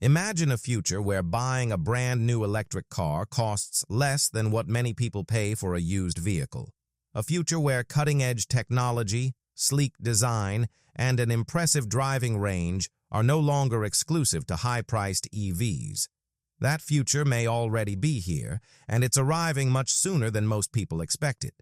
Imagine a future where buying a brand new electric car costs less than what many people pay for a used vehicle. A future where cutting-edge technology, sleek design, and an impressive driving range are no longer exclusive to high-priced EVs. That future may already be here, and it's arriving much sooner than most people expected.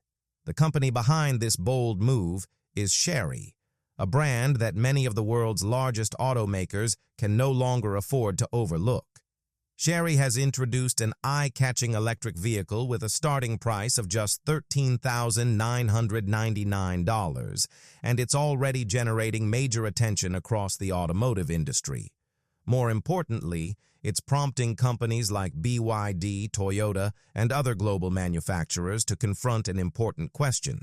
The company behind this bold move is Chery, a brand that many of the world's largest automakers can no longer afford to overlook. Chery has introduced an eye-catching electric vehicle with a starting price of just $13,999, and it's already generating major attention across the automotive industry. More importantly, it's prompting companies like BYD, Toyota, and other global manufacturers to confront an important question.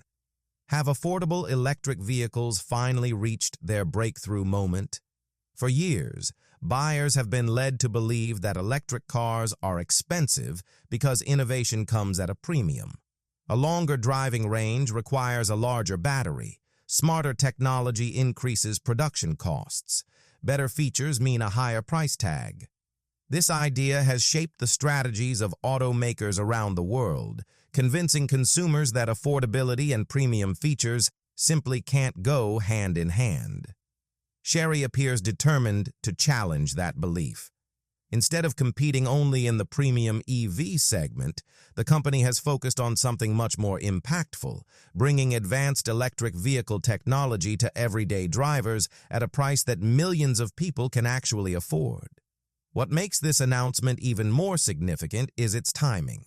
Have affordable electric vehicles finally reached their breakthrough moment? For years, buyers have been led to believe that electric cars are expensive because innovation comes at a premium. A longer driving range requires a larger battery. Smarter technology increases production costs. Better features mean a higher price tag. This idea has shaped the strategies of automakers around the world, convincing consumers that affordability and premium features simply can't go hand in hand. Chery appears determined to challenge that belief. Instead of competing only in the premium EV segment, the company has focused on something much more impactful, bringing advanced electric vehicle technology to everyday drivers at a price that millions of people can actually afford. What makes this announcement even more significant is its timing.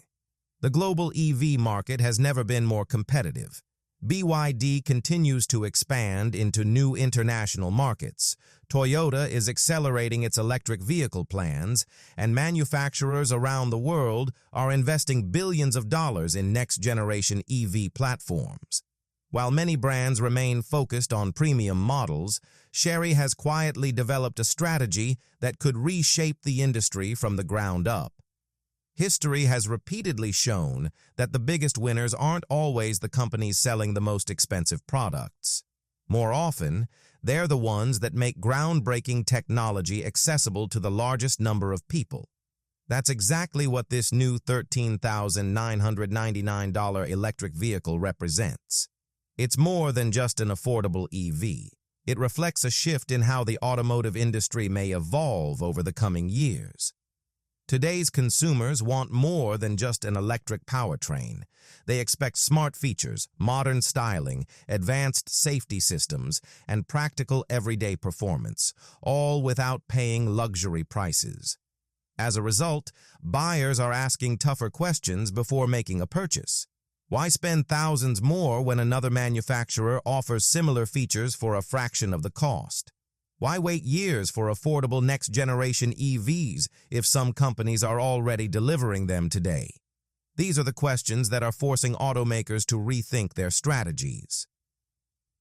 The global EV market has never been more competitive. BYD continues to expand into new international markets. Toyota is accelerating its electric vehicle plans, and manufacturers around the world are investing billions of dollars in next-generation EV platforms. While many brands remain focused on premium models, Chery has quietly developed a strategy that could reshape the industry from the ground up. History has repeatedly shown that the biggest winners aren't always the companies selling the most expensive products. More often, they're the ones that make groundbreaking technology accessible to the largest number of people. That's exactly what this new $13,999 electric vehicle represents. It's more than just an affordable EV. It reflects a shift in how the automotive industry may evolve over the coming years. Today's consumers want more than just an electric powertrain. They expect smart features, modern styling, advanced safety systems, and practical everyday performance, all without paying luxury prices. As a result, buyers are asking tougher questions before making a purchase. Why spend thousands more when another manufacturer offers similar features for a fraction of the cost? Why wait years for affordable next-generation EVs if some companies are already delivering them today? These are the questions that are forcing automakers to rethink their strategies.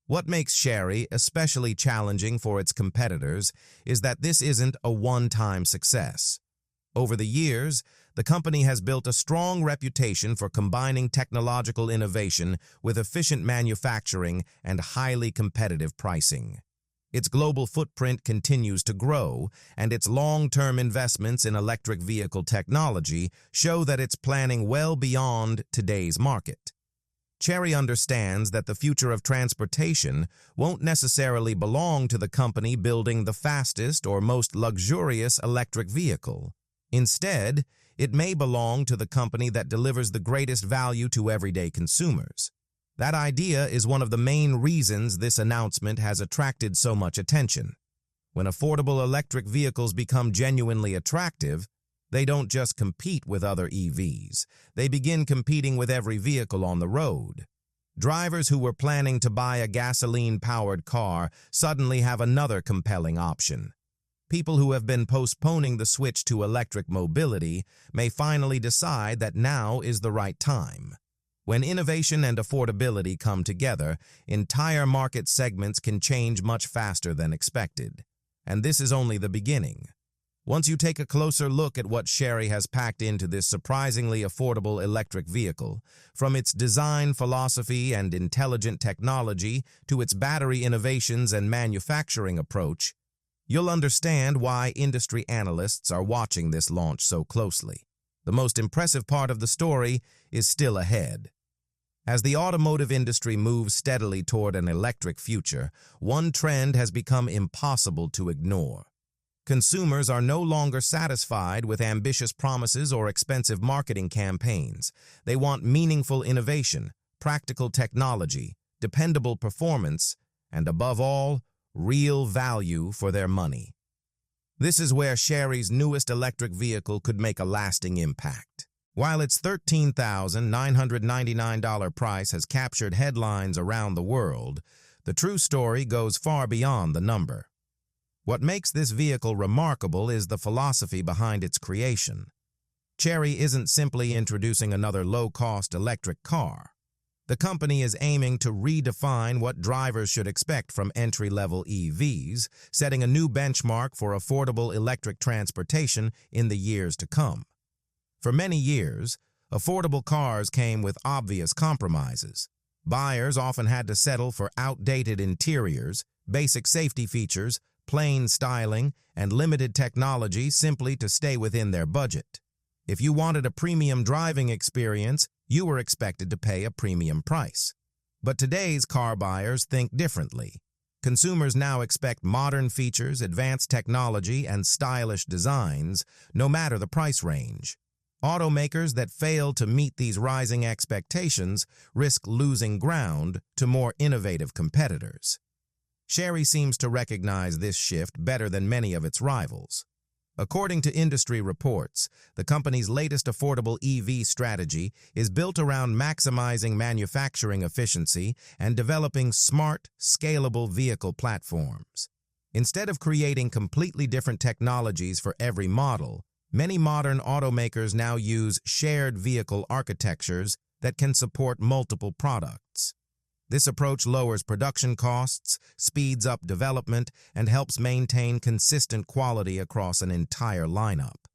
What makes Chery especially challenging for its competitors is that this isn't a one-time success. Over the years, the company has built a strong reputation for combining technological innovation with efficient manufacturing and highly competitive pricing. Its global footprint continues to grow, and its long-term investments in electric vehicle technology show that it's planning well beyond today's market. Chery understands that the future of transportation won't necessarily belong to the company building the fastest or most luxurious electric vehicle. Instead, it may belong to the company that delivers the greatest value to everyday consumers. That idea is one of the main reasons this announcement has attracted so much attention. When affordable electric vehicles become genuinely attractive, they don't just compete with other EVs. They begin competing with every vehicle on the road. Drivers who were planning to buy a gasoline-powered car suddenly have another compelling option. People who have been postponing the switch to electric mobility may finally decide that now is the right time. When innovation and affordability come together, entire market segments can change much faster than expected. And this is only the beginning. Once you take a closer look at what Chery has packed into this surprisingly affordable electric vehicle, from its design philosophy and intelligent technology to its battery innovations and manufacturing approach, You'll understand why industry analysts are watching this launch so closely. The most impressive part of the story is still ahead. As the automotive industry moves steadily toward an electric future, one trend has become impossible to ignore. Consumers are no longer satisfied with ambitious promises or expensive marketing campaigns. They want meaningful innovation, practical technology, dependable performance, and above all, real value for their money. This is where Chery's newest electric vehicle could make a lasting impact. While its $13,999 price has captured headlines around the world, the true story goes far beyond the number. What makes this vehicle remarkable is the philosophy behind its creation. Chery isn't simply introducing another low-cost electric car. The company is aiming to redefine what drivers should expect from entry-level EVs, setting a new benchmark for affordable electric transportation in the years to come. For many years, affordable cars came with obvious compromises. Buyers often had to settle for outdated interiors, basic safety features, plain styling, and limited technology simply to stay within their budget. If you wanted a premium driving experience, you were expected to pay a premium price. But today's car buyers think differently. Consumers now expect modern features, advanced technology, and stylish designs, no matter the price range. Automakers that fail to meet these rising expectations risk losing ground to more innovative competitors. Chery seems to recognize this shift better than many of its rivals. According to industry reports, the company's latest affordable EV strategy is built around maximizing manufacturing efficiency and developing smart, scalable vehicle platforms. Instead of creating completely different technologies for every model, many modern automakers now use shared vehicle architectures that can support multiple products. This approach lowers production costs, speeds up development, and helps maintain consistent quality across an entire lineup.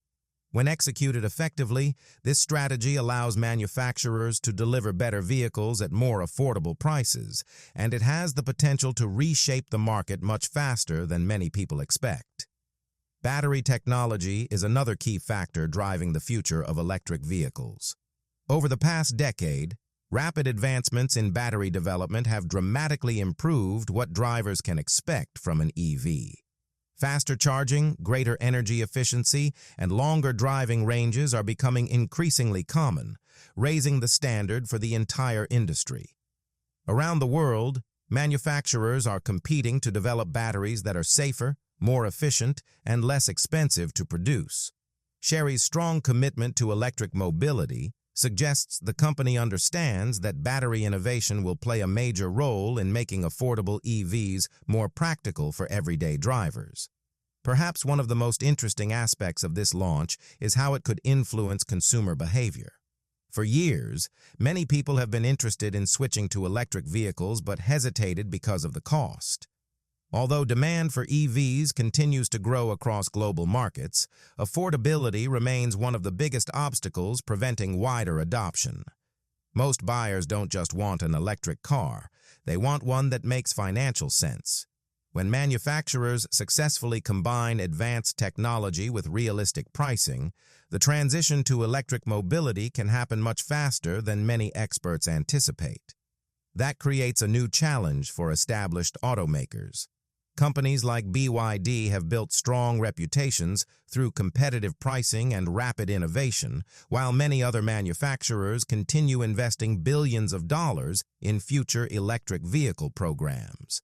When executed effectively, this strategy allows manufacturers to deliver better vehicles at more affordable prices, and it has the potential to reshape the market much faster than many people expect. Battery technology is another key factor driving the future of electric vehicles. Over the past decade, rapid advancements in battery development have dramatically improved what drivers can expect from an EV. Faster charging, greater energy efficiency, and longer driving ranges are becoming increasingly common, raising the standard for the entire industry. Around the world, manufacturers are competing to develop batteries that are safer, more efficient, and less expensive to produce. Chery's strong commitment to electric mobility suggests the company understands that battery innovation will play a major role in making affordable EVs more practical for everyday drivers. Perhaps one of the most interesting aspects of this launch is how it could influence consumer behavior. For years, many people have been interested in switching to electric vehicles but hesitated because of the cost. Although demand for EVs continues to grow across global markets, affordability remains one of the biggest obstacles preventing wider adoption. Most buyers don't just want an electric car, they want one that makes financial sense. When manufacturers successfully combine advanced technology with realistic pricing, the transition to electric mobility can happen much faster than many experts anticipate. That creates a new challenge for established automakers. Companies like BYD have built strong reputations through competitive pricing and rapid innovation, while many other manufacturers continue investing billions of dollars in future electric vehicle programs.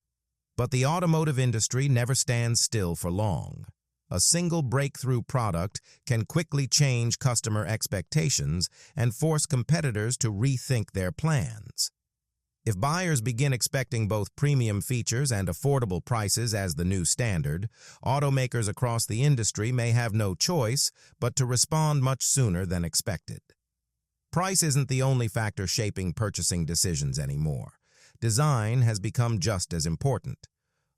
But the automotive industry never stands still for long. A single breakthrough product can quickly change customer expectations and force competitors to rethink their plans. If buyers begin expecting both premium features and affordable prices as the new standard, automakers across the industry may have no choice but to respond much sooner than expected. Price isn't the only factor shaping purchasing decisions anymore. Design has become just as important.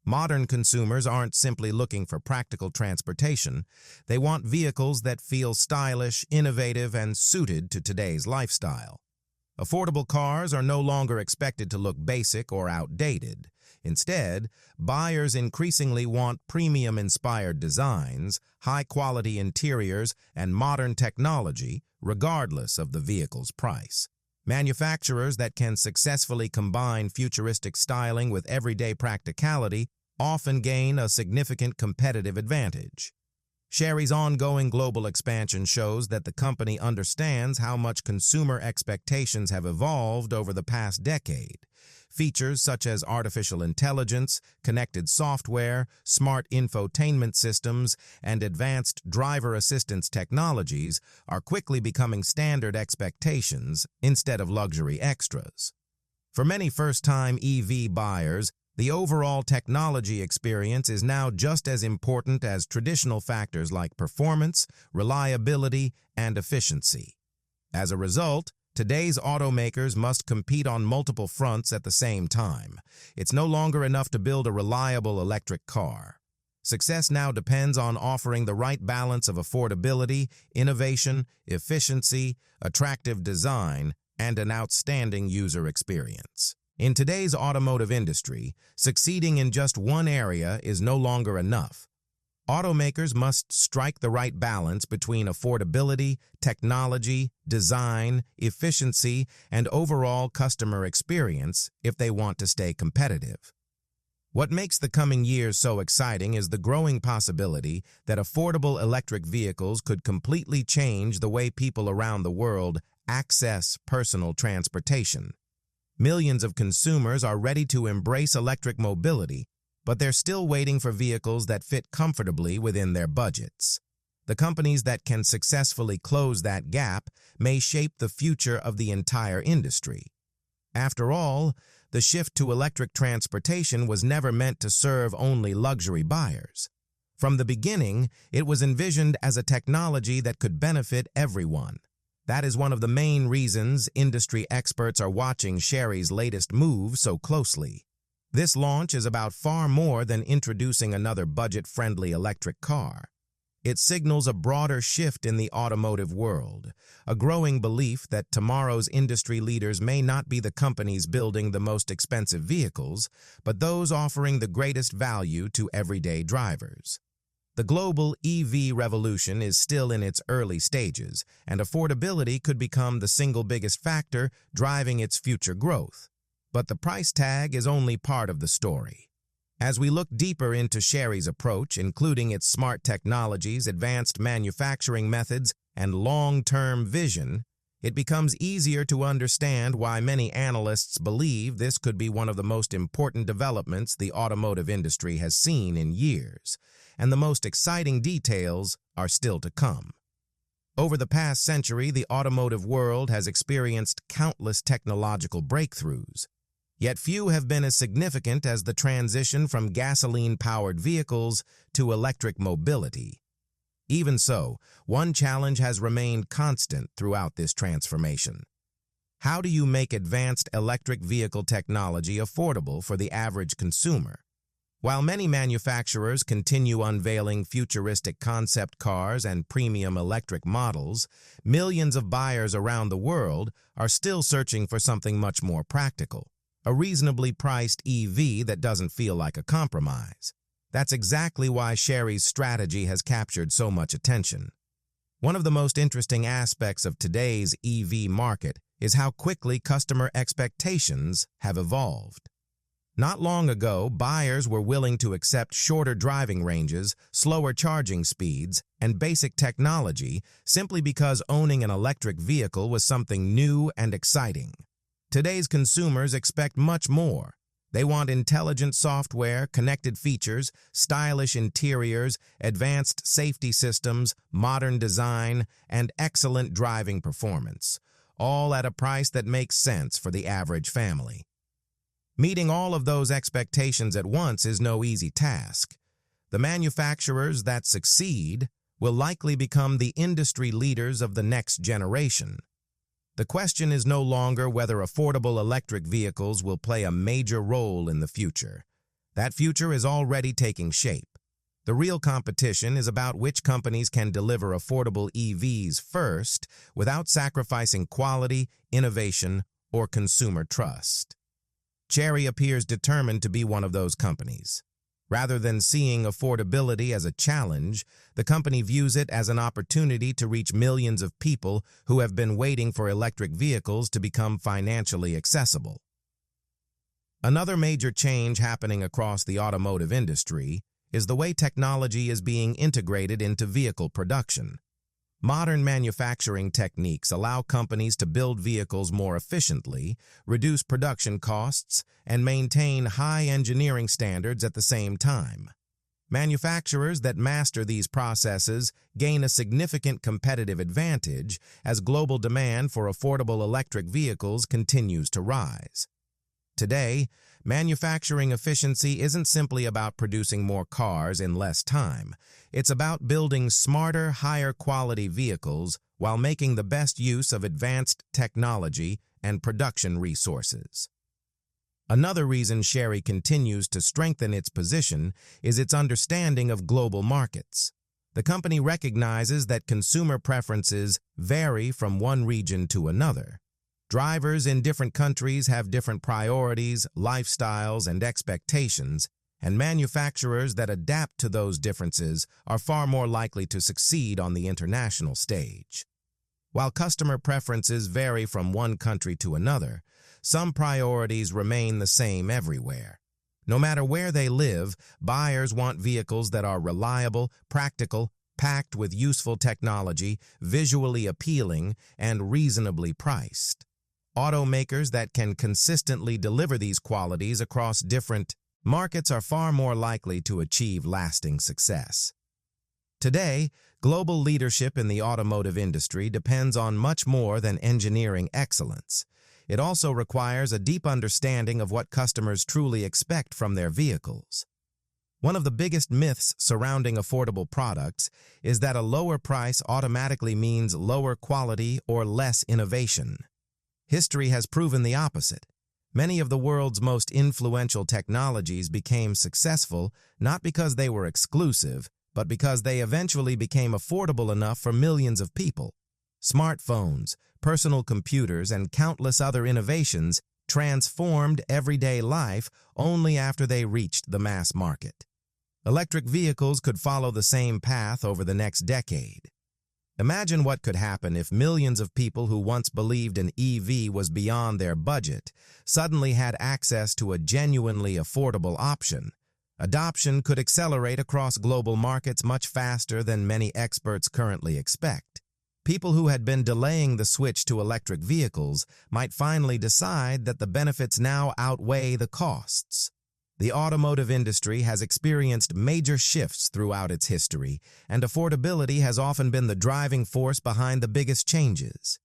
Modern consumers aren't simply looking for practical transportation. They want vehicles that feel stylish, innovative, and suited to today's lifestyle. Affordable cars are no longer expected to look basic or outdated. Instead, buyers increasingly want premium-inspired designs, high-quality interiors, and modern technology, regardless of the vehicle's price. Manufacturers that can successfully combine futuristic styling with everyday practicality often gain a significant competitive advantage. Chery's ongoing global expansion shows that the company understands how much consumer expectations have evolved over the past decade. Features such as artificial intelligence, connected software, smart infotainment systems, and advanced driver assistance technologies are quickly becoming standard expectations instead of luxury extras. For many first-time EV buyers, the overall technology experience is now just as important as traditional factors like performance, reliability, and efficiency. As a result, today's automakers must compete on multiple fronts at the same time. It's no longer enough to build a reliable electric car. Success now depends on offering the right balance of affordability, innovation, efficiency, attractive design, and an outstanding user experience. In today's automotive industry, succeeding in just one area is no longer enough. Automakers must strike the right balance between affordability, technology, design, efficiency, and overall customer experience if they want to stay competitive. What makes the coming years so exciting is the growing possibility that affordable electric vehicles could completely change the way people around the world access personal transportation. Millions of consumers are ready to embrace electric mobility, but they're still waiting for vehicles that fit comfortably within their budgets. The companies that can successfully close that gap may shape the future of the entire industry. After all, the shift to electric transportation was never meant to serve only luxury buyers. From the beginning, it was envisioned as a technology that could benefit everyone. That is one of the main reasons industry experts are watching Chery's latest move so closely. This launch is about far more than introducing another budget-friendly electric car. It signals a broader shift in the automotive world, a growing belief that tomorrow's industry leaders may not be the companies building the most expensive vehicles, but those offering the greatest value to everyday drivers. The global EV revolution is still in its early stages, and affordability could become the single biggest factor driving its future growth. But the price tag is only part of the story. As we look deeper into Chery's approach, including its smart technologies, advanced manufacturing methods, and long-term vision, it becomes easier to understand why many analysts believe this could be one of the most important developments the automotive industry has seen in years, and the most exciting details are still to come. Over the past century, the automotive world has experienced countless technological breakthroughs, yet few have been as significant as the transition from gasoline-powered vehicles to electric mobility. Even so, one challenge has remained constant throughout this transformation. How do you make advanced electric vehicle technology affordable for the average consumer? While many manufacturers continue unveiling futuristic concept cars and premium electric models, millions of buyers around the world are still searching for something much more practical, a reasonably priced EV that doesn't feel like a compromise. That's exactly why Chery's strategy has captured so much attention. One of the most interesting aspects of today's EV market is how quickly customer expectations have evolved. Not long ago, buyers were willing to accept shorter driving ranges, slower charging speeds, and basic technology simply because owning an electric vehicle was something new and exciting. Today's consumers expect much more. They want intelligent software, connected features, stylish interiors, advanced safety systems, modern design, and excellent driving performance, all at a price that makes sense for the average family. Meeting all of those expectations at once is no easy task. The manufacturers that succeed will likely become the industry leaders of the next generation. The question is no longer whether affordable electric vehicles will play a major role in the future. That future is already taking shape. The real competition is about which companies can deliver affordable EVs first without sacrificing quality, innovation, or consumer trust. Chery appears determined to be one of those companies. Rather than seeing affordability as a challenge, the company views it as an opportunity to reach millions of people who have been waiting for electric vehicles to become financially accessible. Another major change happening across the automotive industry is the way technology is being integrated into vehicle production. Modern manufacturing techniques allow companies to build vehicles more efficiently, reduce production costs, and maintain high engineering standards at the same time. Manufacturers that master these processes gain a significant competitive advantage as global demand for affordable electric vehicles continues to rise. Today, manufacturing efficiency isn't simply about producing more cars in less time. It's about building smarter, higher-quality vehicles while making the best use of advanced technology and production resources. Another reason Chery continues to strengthen its position is its understanding of global markets. The company recognizes that consumer preferences vary from one region to another. Drivers in different countries have different priorities, lifestyles, and expectations, and manufacturers that adapt to those differences are far more likely to succeed on the international stage. While customer preferences vary from one country to another, some priorities remain the same everywhere. No matter where they live, buyers want vehicles that are reliable, practical, packed with useful technology, visually appealing, and reasonably priced. Automakers that can consistently deliver these qualities across different markets are far more likely to achieve lasting success. Today, global leadership in the automotive industry depends on much more than engineering excellence. It also requires a deep understanding of what customers truly expect from their vehicles. One of the biggest myths surrounding affordable products is that a lower price automatically means lower quality or less innovation. History has proven the opposite. Many of the world's most influential technologies became successful not because they were exclusive, but because they eventually became affordable enough for millions of people. Smartphones, personal computers, and countless other innovations transformed everyday life only after they reached the mass market. Electric vehicles could follow the same path over the next decade. Imagine what could happen if millions of people who once believed an EV was beyond their budget suddenly had access to a genuinely affordable option. Adoption could accelerate across global markets much faster than many experts currently expect. People who had been delaying the switch to electric vehicles might finally decide that the benefits now outweigh the costs. The automotive industry has experienced major shifts throughout its history, and affordability has often been the driving force behind the biggest changes.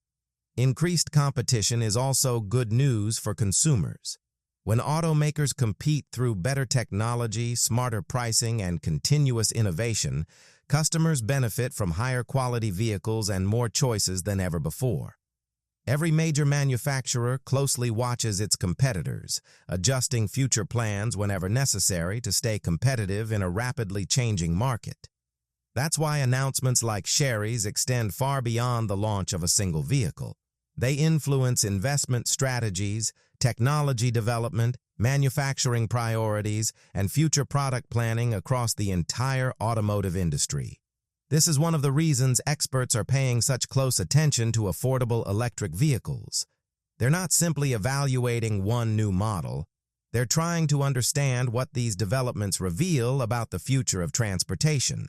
Increased competition is also good news for consumers. When automakers compete through better technology, smarter pricing, and continuous innovation, customers benefit from higher quality vehicles and more choices than ever before. Every major manufacturer closely watches its competitors, adjusting future plans whenever necessary to stay competitive in a rapidly changing market. That's why announcements like Chery's extend far beyond the launch of a single vehicle. They influence investment strategies, technology development, manufacturing priorities, and future product planning across the entire automotive industry. This is one of the reasons experts are paying such close attention to affordable electric vehicles. They're not simply evaluating one new model. They're trying to understand what these developments reveal about the future of transportation.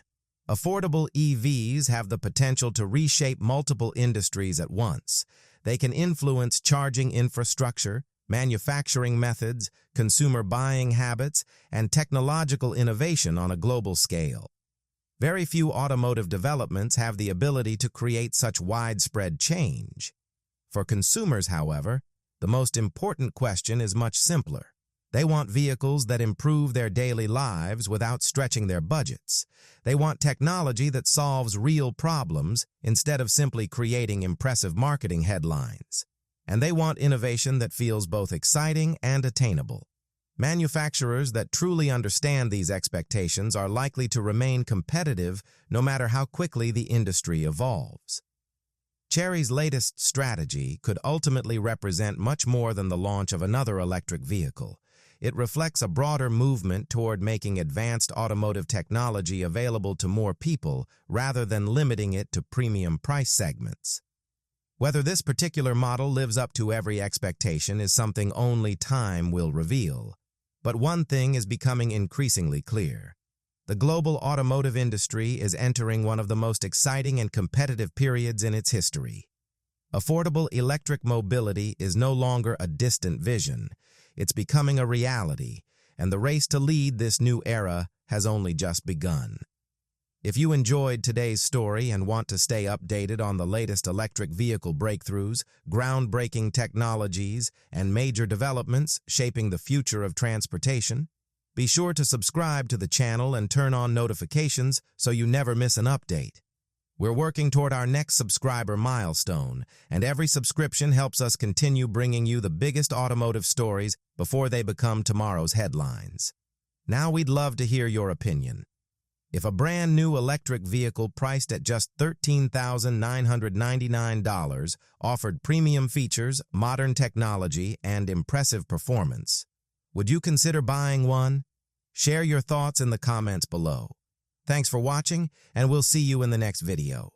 Affordable EVs have the potential to reshape multiple industries at once. They can influence charging infrastructure, manufacturing methods, consumer buying habits, and technological innovation on a global scale. Very few automotive developments have the ability to create such widespread change. For consumers, however, the most important question is much simpler. They want vehicles that improve their daily lives without stretching their budgets. They want technology that solves real problems instead of simply creating impressive marketing headlines. And they want innovation that feels both exciting and attainable. Manufacturers that truly understand these expectations are likely to remain competitive no matter how quickly the industry evolves. Chery's latest strategy could ultimately represent much more than the launch of another electric vehicle. It reflects a broader movement toward making advanced automotive technology available to more people rather than limiting it to premium price segments. Whether this particular model lives up to every expectation is something only time will reveal. But one thing is becoming increasingly clear. The global automotive industry is entering one of the most exciting and competitive periods in its history. Affordable electric mobility is no longer a distant vision. It's becoming a reality, and the race to lead this new era has only just begun. If you enjoyed today's story and want to stay updated on the latest electric vehicle breakthroughs, groundbreaking technologies, and major developments shaping the future of transportation, be sure to subscribe to the channel and turn on notifications so you never miss an update. We're working toward our next subscriber milestone, and every subscription helps us continue bringing you the biggest automotive stories before they become tomorrow's headlines. Now we'd love to hear your opinion. If a brand new electric vehicle priced at just $13,999 offered premium features, modern technology, and impressive performance, would you consider buying one? Share your thoughts in the comments below. Thanks for watching, and we'll see you in the next video.